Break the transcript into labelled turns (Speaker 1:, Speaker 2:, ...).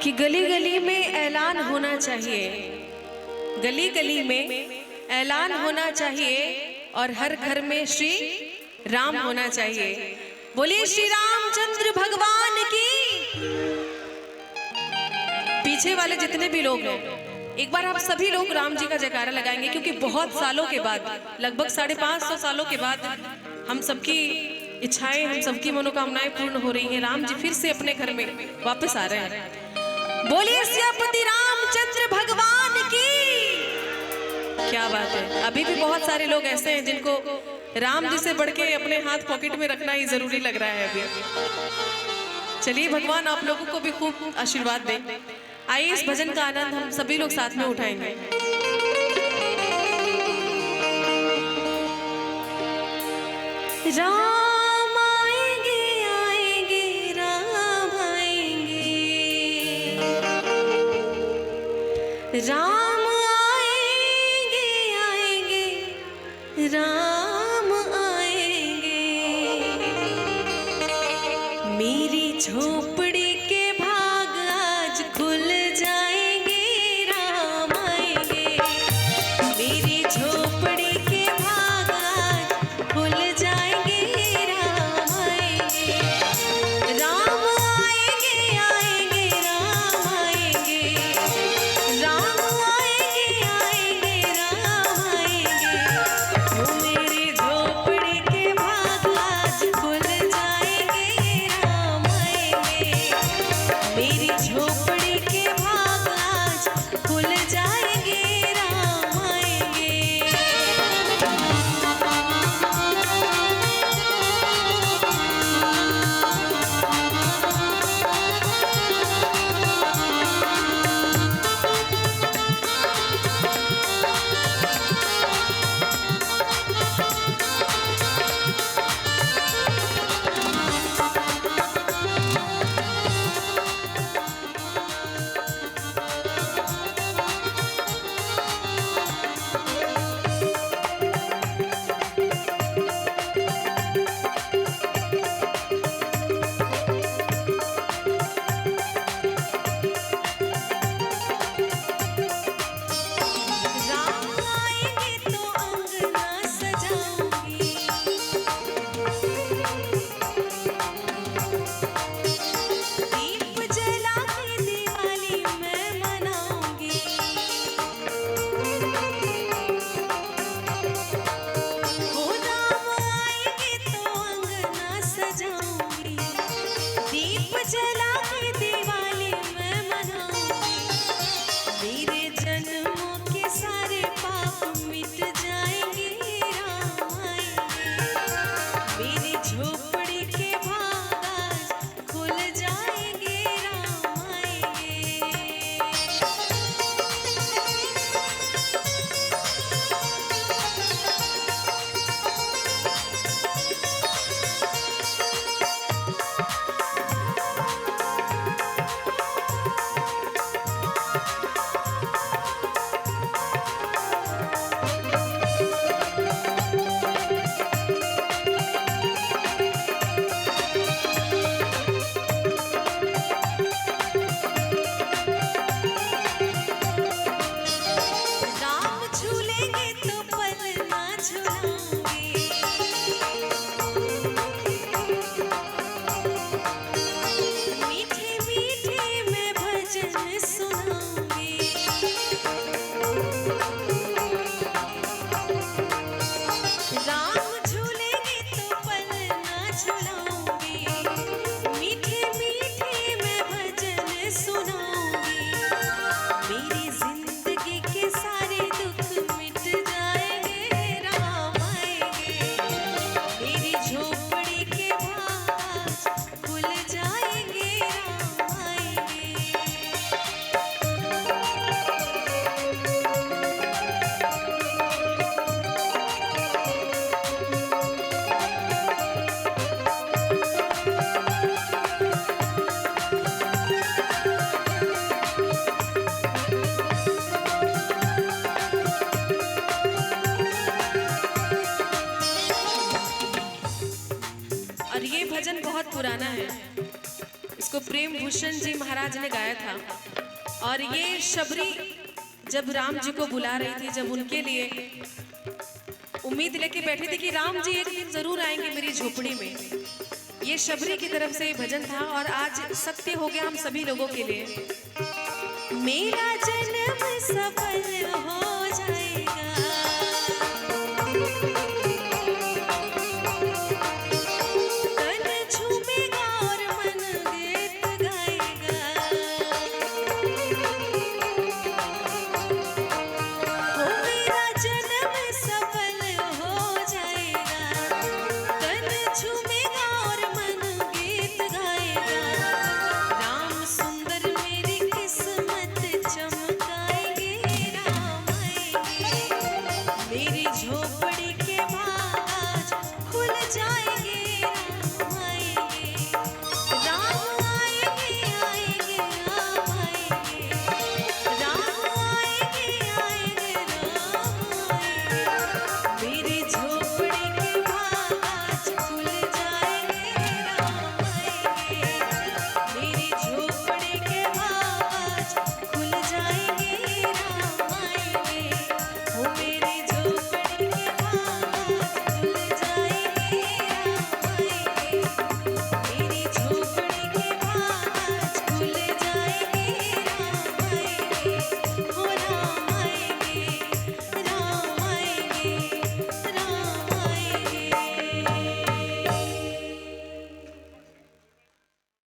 Speaker 1: कि गली गली में ऐलान होना चाहिए, गली गली में ऐलान होना चाहिए और हर घर में श्री राम होना चाहिए। बोलिए श्री रामचंद्र भगवान की। पीछे वाले जितने भी लोग हैं, एक बार आप सभी लोग राम जी का जयकारा लगाएंगे, क्योंकि बहुत सालों के बाद, लगभग 550 सालों के बाद हम सबकी इच्छाएं, हम सबकी मनोकामनाएं पूर्ण हो रही हैं। राम जी फिर से अपने घर में वापस आ रहे हैं। बोलिए सियापति रामचंद्र भगवान की। क्या बात है। अभी भी बहुत सारे लोग ऐसे हैं जिनको राम जी से बढ़ के अपने हाथ पॉकेट में रखना ही जरूरी लग रहा है अभी। चलिए भगवान आप लोगों को भी खूब आशीर्वाद दें। आइए इस भजन का आनंद हम सभी लोग साथ में उठाएंगे। राम आएंगे आएंगे राम आएंगे, राम आएंगे आएंगे राम आएंगे। मेरी झोपड़ी के भाग आज खुल जाएंगे, राम आएंगे। मेरी झोपड़ी के भाग आज खुल जाएंगे, राम आएंगे। राम आएंगे आएंगे राम आएंगे, राम आएंगे आएंगे राम आएंगे। वो मेरी झोपड़ी के भाग आज खुल जाएंगे, राम आएंगे। प्रेम भूषण जी महाराज ने गाया था। और ये शबरी जब राम जी को बुला रही थी, जब उनके लिए उम्मीद लेके बैठी थी कि राम जी एक दिन जरूर आएंगे मेरी झोपड़ी में, ये शबरी की तरफ से भजन था और आज सत्य हो गया हम सभी लोगों के लिए। मेरा जन्म सफल हो जाए,